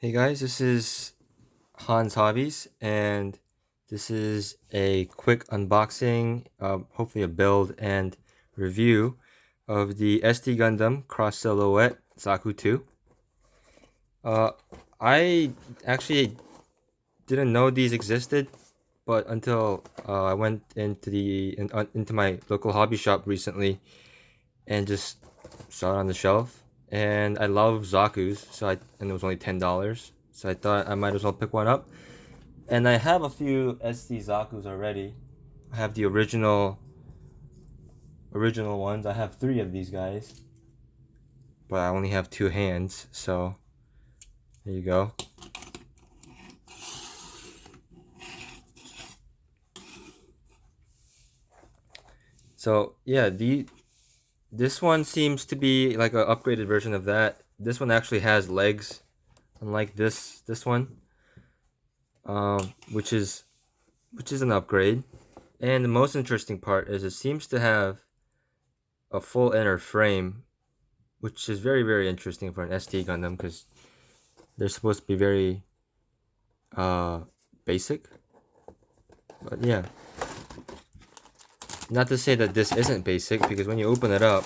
Hey guys, this is Hans Hobbies, and this is a quick unboxing, hopefully a build and review of the SD Gundam Cross Silhouette Zaku II. Uh, I actually didn't know these existed, but until I went into my local hobby shop recently and just saw it on the shelf. And I love Zaku's, and it was only $10, so I thought I might as well pick one up. And I have a few SD Zaku's already. I have the original ones. I have three of these guys, but I only have two hands, so there you go. So yeah, this one seems to be like an upgraded version of that. This one actually has legs, unlike this one, which is an upgrade. And the most interesting part is it seems to have a full inner frame, which is very interesting for an SD Gundam because they're supposed to be very uh, basic. But yeah, not to say that this isn't basic, because when you open it up,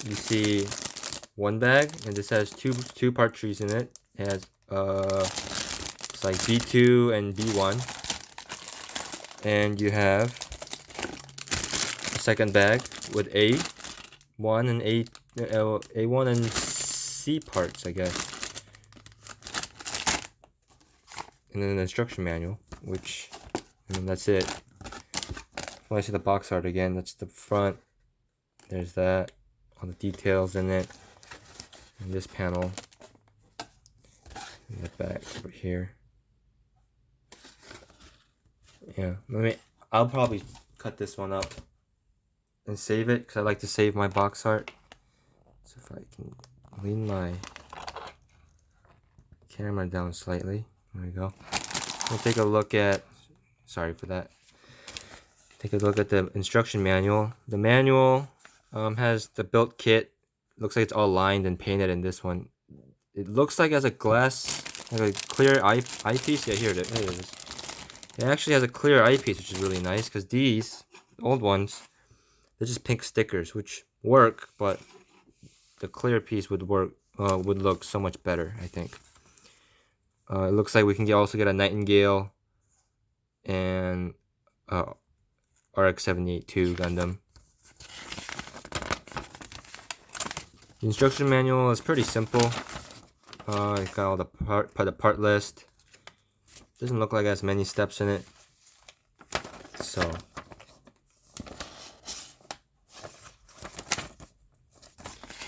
you see one bag, and this has two part trees in it. It has it's like B2 and B1, and you have a second bag with A1 and A1 and C parts, I guess, and then an instruction manual, and that's it. When I see the box art again, that's the front. There's that, all the details in it, and this panel, and the back over here. Yeah, I'll probably cut this one up and save it because I like to save my box art. So if I can lean my camera down slightly, there we go. We'll take a look at. Sorry for that. Take a look at the instruction manual. The manual has the built kit. Looks like it's all lined and painted in this one. It looks like it has a glass, like a clear eyepiece. Yeah, here it is. It actually has a clear eyepiece, which is really nice because these old ones, they're just pink stickers, which work, but the clear piece would look so much better, I think. It looks like we can also get a Nightingale and RX-78-2 Gundam. The instruction manual is pretty simple. It's got all the part list. Doesn't look like it has many steps in it. So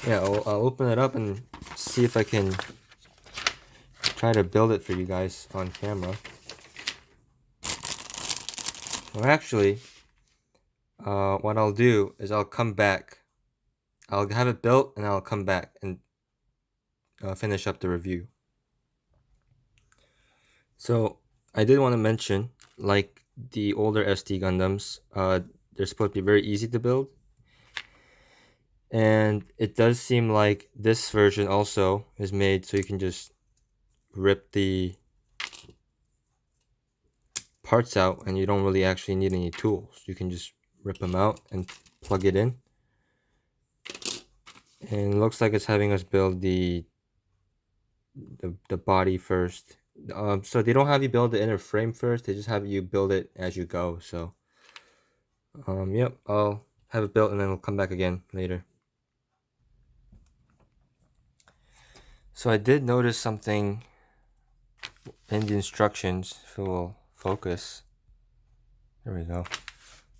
yeah, I'll open it up and see if I can try to build it for you guys on camera. Well, actually, what I'll do is I'll come back. I'll have it built and I'll come back and finish up the review. So I did want to mention, like the older SD Gundams, they're supposed to be very easy to build. And it does seem like this version also is made so you can just rip the parts out and you don't really actually need any tools. You can just rip them out and plug it in. And it looks like it's having us build the body first. So they don't have you build the inner frame first, they just have you build it as you go. So yep, I'll have it built and then we'll come back again later. So I did notice something in the instructions, if it will focus. There we go.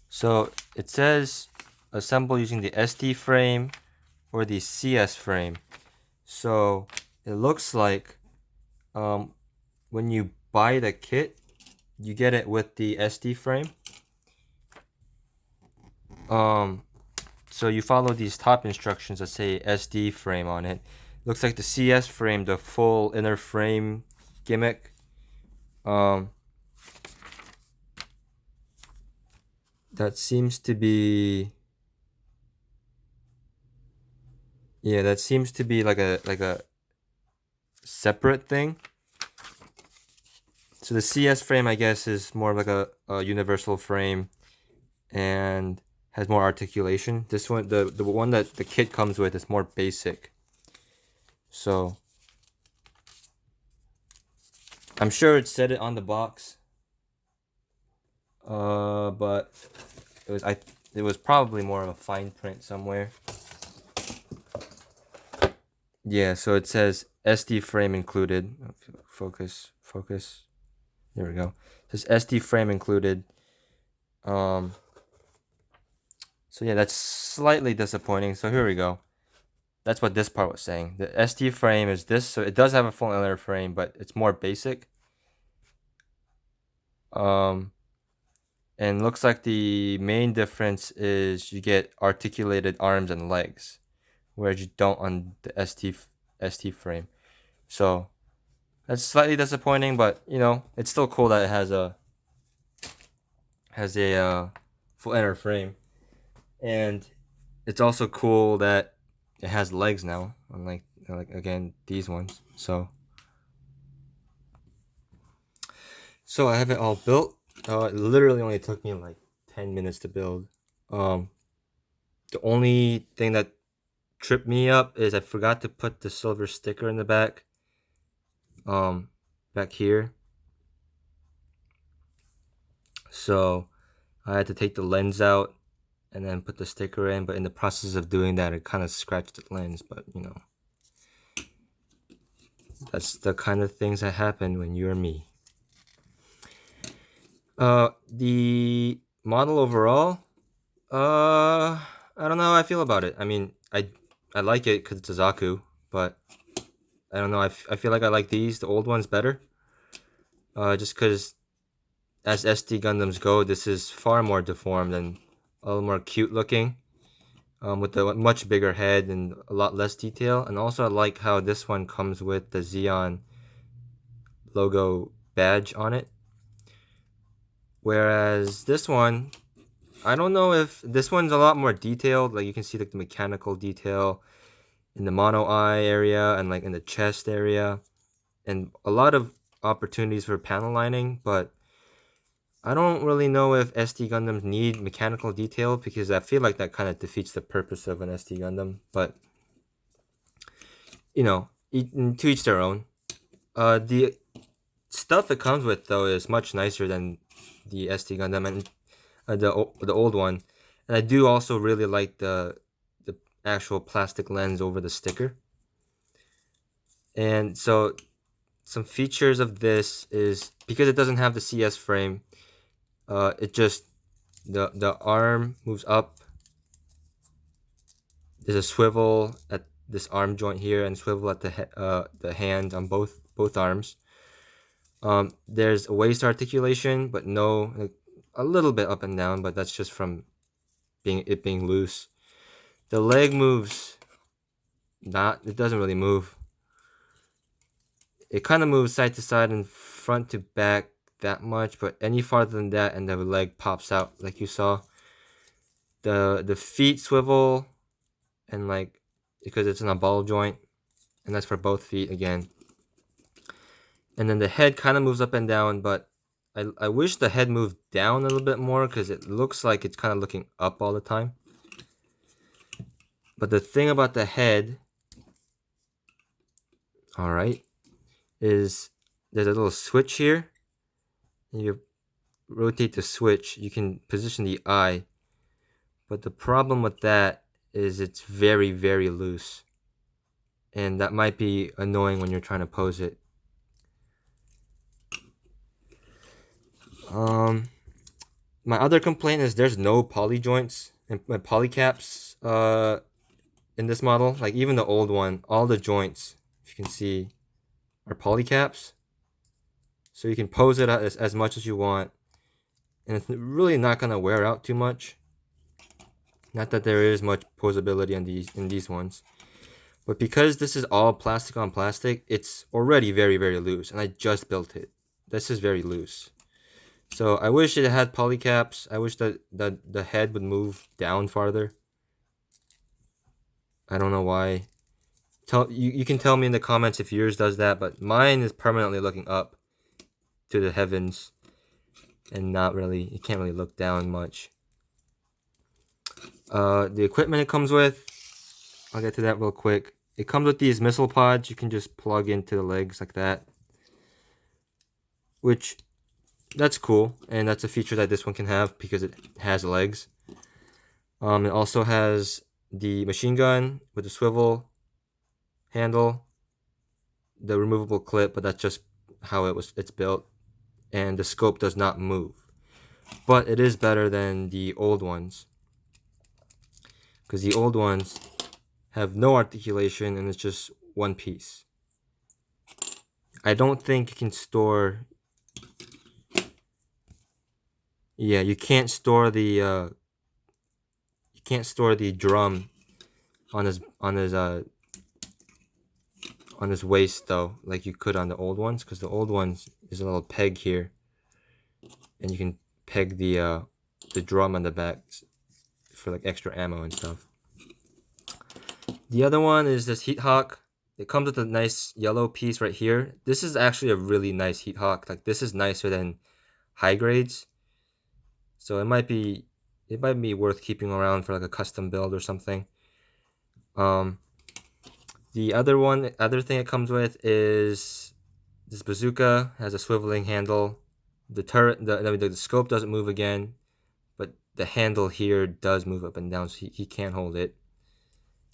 So it says assemble using the SD frame or the CS frame. So it looks like when you buy the kit, you get it with the SD frame. So you follow these top instructions that say SD frame on it. Looks like the CS frame, the full inner frame gimmick. That seems to be, yeah, that seems to be like a separate thing. So the CS frame, I guess, is more like a universal frame and has more articulation. This one, the one that the kit comes with, is more basic. So I'm sure it said it on the box, but it was probably more of a fine print somewhere. Yeah, so it says SD frame included. Focus. There we go. It says SD frame included. So yeah, that's slightly disappointing. So here we go. That's what this part was saying. The SD frame is this, so it does have a full inner frame, but it's more basic. And looks like the main difference is you get articulated arms and legs, whereas you don't on the ST frame. So that's slightly disappointing, but you know, it's still cool that it has a full inner frame, and it's also cool that it has legs now, unlike again these ones. So I have it all built. It literally only took me like 10 minutes to build. The only thing that tripped me up is I forgot to put the silver sticker in the back. Back here. So I had to take the lens out and then put the sticker in, but in the process of doing that, it kind of scratched the lens. But you know, that's the kind of things that happen when you're me. The model overall, I don't know how I feel about it. I mean, I like it because it's a Zaku, but I don't know. I feel like I like the old ones better. Just because as SD Gundams go, this is far more deformed and a little more cute looking, with a much bigger head and a lot less detail. And also, I like how this one comes with the Xeon logo badge on it. Whereas this one, I don't know if this one's a lot more detailed. Like you can see like the mechanical detail in the mono eye area and like in the chest area, and a lot of opportunities for panel lining. But I don't really know if SD Gundams need mechanical detail, because I feel like that kind of defeats the purpose of an SD Gundam. But you know, to each their own. The stuff it comes with though is much nicer than the SD Gundam and the old one, and I do also really like the actual plastic lens over the sticker. And so some features of this is because it doesn't have the CS frame, it just the arm moves up. There's a swivel at this arm joint here and swivel at the hand on both arms. There's a waist articulation, but no, like, a little bit up and down, but that's just from being loose. The leg moves it doesn't really move. It kind of moves side to side and front to back that much, but any farther than that and the leg pops out like you saw. The feet swivel, and like because it's in a ball joint, and that's for both feet again. And then the head kind of moves up and down, but I wish the head moved down a little bit more, because it looks like it's kind of looking up all the time. But the thing about the head, all right, is there's a little switch here. And you rotate the switch, you can position the eye. But the problem with that is it's very, very loose. And that might be annoying when you're trying to pose it. My other complaint is there's no poly joints and poly caps in this model. Like even the old one, all the joints, if you can see, are poly caps. So you can pose it as much as you want, and it's really not gonna wear out too much. Not that there is much posability in these ones, but because this is all plastic on plastic, it's already very, very loose, and I just built it. This is very loose. So I wish it had poly caps. I wish that the head would move down farther. I don't know why. You can tell me in the comments if yours does that, but mine is permanently looking up to the heavens and not really, you can't really look down much. The equipment it comes with, I'll get to that real quick. It comes with these missile pods you can just plug into the legs like that, which that's cool, and that's a feature that this one can have because it has legs. It also has the machine gun with the swivel handle, the removable clip, but that's just how it's built, and the scope does not move. But it is better than the old ones, because the old ones have no articulation and it's just one piece. I don't think you can store. Yeah, you can't store the drum on his waist though, like you could on the old ones, because the old ones is a little peg here, and you can peg the drum on the back for like extra ammo and stuff. The other one is this heat hawk. It comes with a nice yellow piece right here. This is actually a really nice heat hawk. Like, this is nicer than high grades, so it might be worth keeping around for like a custom build or something. The other thing it comes with is this bazooka. Has a swiveling handle. The turret, the scope doesn't move again, but the handle here does move up and down, so he can't hold it.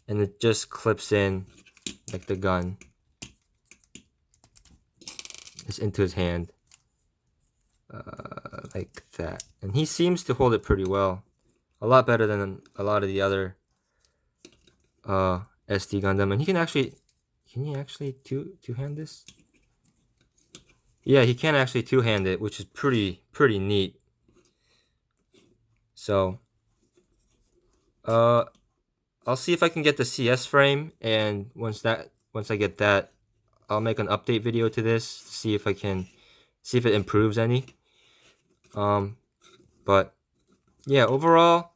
And it just clips in like the gun. It's into his hand. Like that. And he seems to hold it pretty well. A lot better than a lot of the other SD Gundam. And he can actually... Can he actually two-hand this? Yeah, he can actually two-hand it, which is pretty neat. So, I'll see if I can get the CS frame, and once I get that, I'll make an update video to this to see if it improves any. But yeah, overall,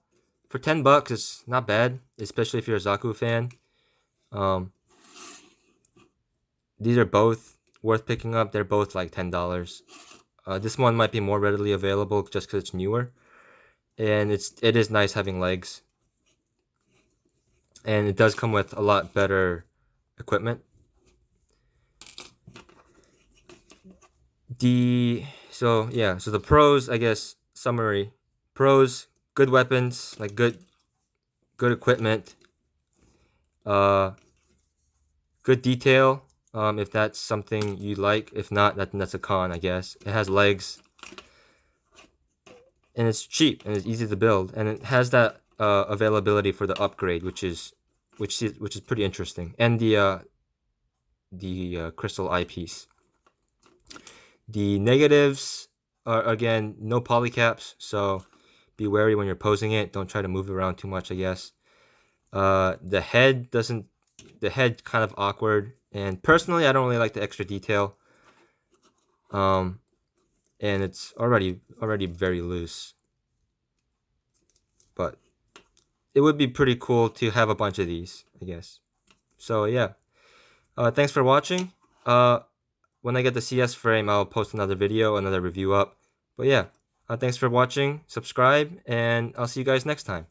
for $10, it's not bad, especially if you're a Zaku fan. These are both worth picking up. They're both like $10. This one might be more readily available just because it's newer, and it is nice having legs, and it does come with a lot better equipment. So the pros, I guess, summary. Pros: good weapons, like good equipment, good detail, if that's something you like. If not, that's a con, I guess. It has legs, and it's cheap, and it's easy to build, and it has that availability for the upgrade, which is pretty interesting, and the crystal eyepiece. The negatives are, again, no polycaps, so be wary when you're posing it. Don't try to move it around too much, I guess. The head kind of awkward, and personally, I don't really like the extra detail. And it's already very loose. But it would be pretty cool to have a bunch of these, I guess. So yeah. Thanks for watching. When I get the CS frame, I'll post another video, another review up. But yeah, thanks for watching. Subscribe, and I'll see you guys next time.